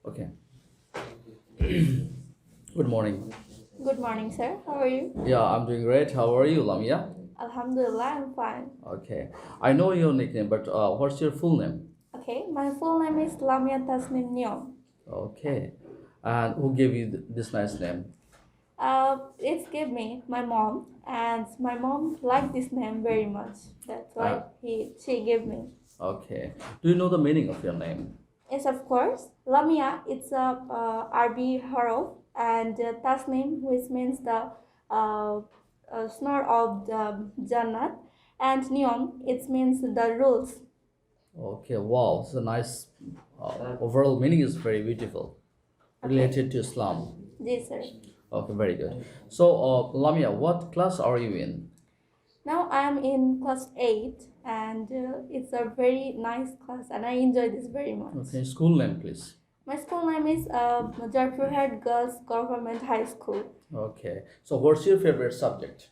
Okay. Good morning. Good morning, sir. How are you? Yeah, I'm doing great. How are you, Lamia? Alhamdulillah, I'm fine. Okay. I know your nickname, but what's your full name? Okay, my full name is Lamia Tasnim Nyom. Okay. And who gave you this nice name? It's give me my mom, and my mom liked this name very much. That's Uh, why she gave me. okay. Do you know the meaning of your name? Yes, of course. Lamia, it's a Arabic huruf, and Tasnim, which means the uh, snore of the Jannat, and Nyom, it means the rules. Okay. Wow. It's a nice. Overall meaning is very beautiful. Okay, Related to Islam. yes, sir. Okay. Very good. So, Lamia, what class are you in? Now I'm in class 8, and it's a very nice class, and I enjoy this very much. Okay. School name, please. My school name is Jaipurhat Girls Government High School. Okay. So, what's your favorite subject?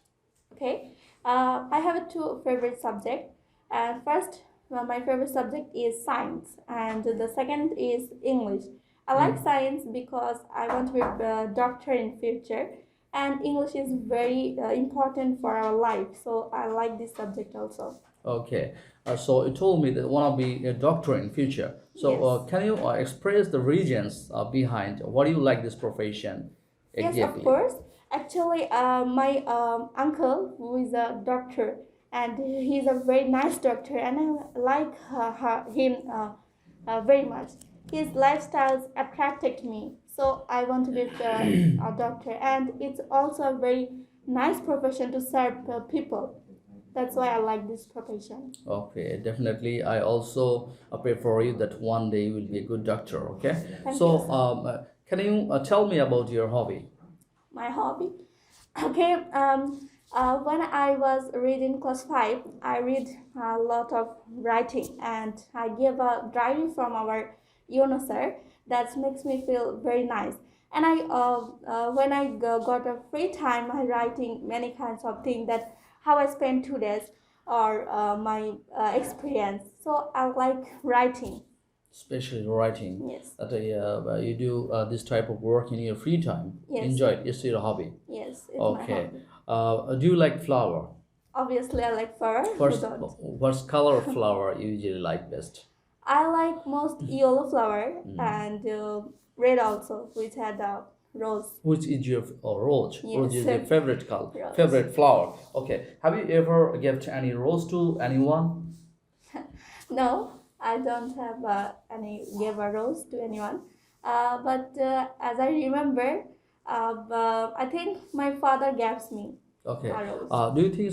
Okay, I have two favorite subjects. And first, my favorite subject is science, and the second is English. I like science because I want to be a doctor in future, and English is very important for our life. So I like this subject also. Okay, so you told me that you want to be a doctor in future. So Yes. can you express the reasons behind why do you like this profession Yes, of exactly? course. Actually, my uncle, who is a doctor, and he's a very nice doctor, and I like him very much. His lifestyles attracted me, so I want to be a doctor, and it's also a very nice profession to serve people. That's why I like this profession. Okay, definitely. I also pray for you that one day you will be a good doctor. Okay, Thank you, so sir. can you tell me about your hobby? My hobby. Okay, when I was reading class 5, I read a lot of writing, and I gave a diary from our sir that makes me feel very nice. And when I got a free time, I writing many kinds of things that how I spent 2 days or my experience. So I like writing. Especially writing. Yes, That you do this type of work in your free time. yes, Enjoy it. It's your hobby. yes, it's my Okay. hobby. Do you like flower? Obviously, I like flower. Who First, don't? what's color of flower you usually like best? I like most yellow flower and red also, which had a rose. Which is your rose? Rose Yes, is your favorite color, rose. favorite flower. Okay. Have you ever given any rose to anyone? No, I don't have any give a rose to anyone. But as I remember, I think my father gives me Okay. a rose. Do you think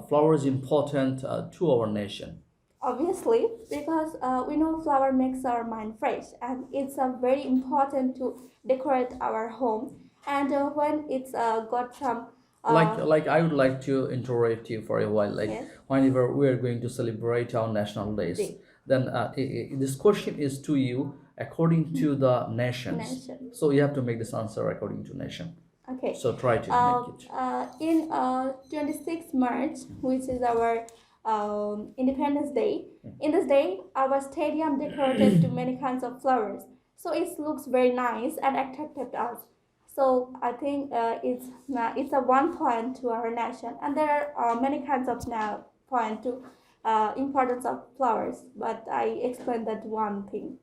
flower is important to our nation? Obviously, because we know flower makes our mind fresh, and it's very important to decorate our home. And when it's got some Like I would like to interrupt you for a while. Like yes, whenever we are going to celebrate our national days, day, then this question is to you according to the nations. nation. So you have to make this answer according to nation. Okay. So try to make it. In 26th March, which is our Independence Day, in this day, our stadium decorated to many kinds of flowers. So it looks very nice and attracted us. So I think it's a one point to our nation, and there are many kinds of now point to importance of flowers. But I explained that one thing.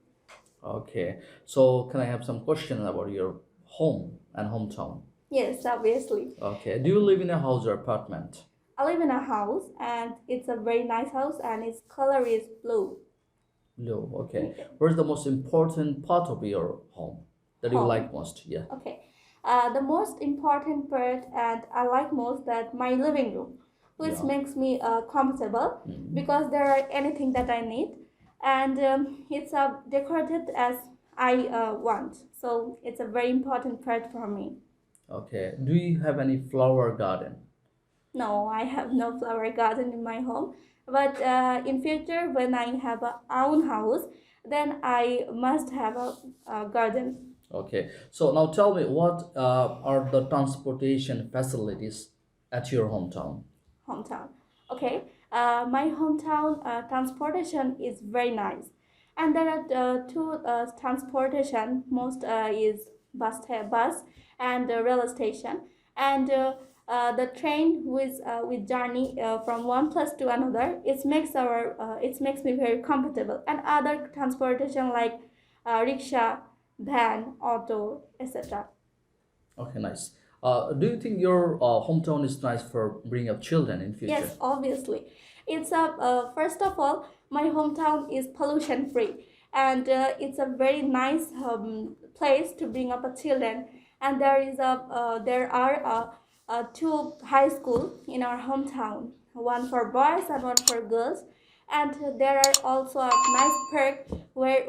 Okay. So can I have some questions about your home and hometown? Yes, obviously. Okay. Do you live in a house or apartment? I live in a house, and it's a very nice house, and its color is blue. No. Okay. Where's the most important part of your home that you Home. like most? Yeah. Okay. The most important part, and I like most that my living room, which Yeah. makes me comfortable because there are anything that I need, and it's decorated as I want. So it's a very important part for me. Okay. Do you have any flower garden? No, I have no flower garden in my home, but in future when I have a own house, then I must have a garden. Okay. So now tell me what are the transportation facilities at your Hometown. Okay, my hometown transportation is very nice. And there are two transportation. Most is bus and rail station, and the train with journey from one place to another. It makes me very comfortable. And other transportation like rickshaw, van, auto, etc. Okay, nice. Do you think your hometown is nice for bringing up children in future? Yes, obviously. It's a first of all, my hometown is pollution free, and it's a very nice place to bring up a children. And there are two high school in our hometown, one for boys and one for girls. And there are also a nice park where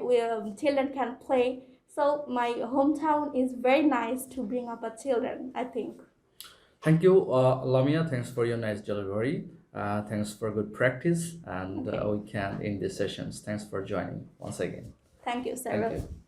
children can play. So my hometown is very nice to bring up a children, I think. Thank you, Lamia. Thanks for your nice delivery. Thanks for good practice, and Okay. we can end these sessions. Thanks for joining once again. Thank you, Thank Sarah. you.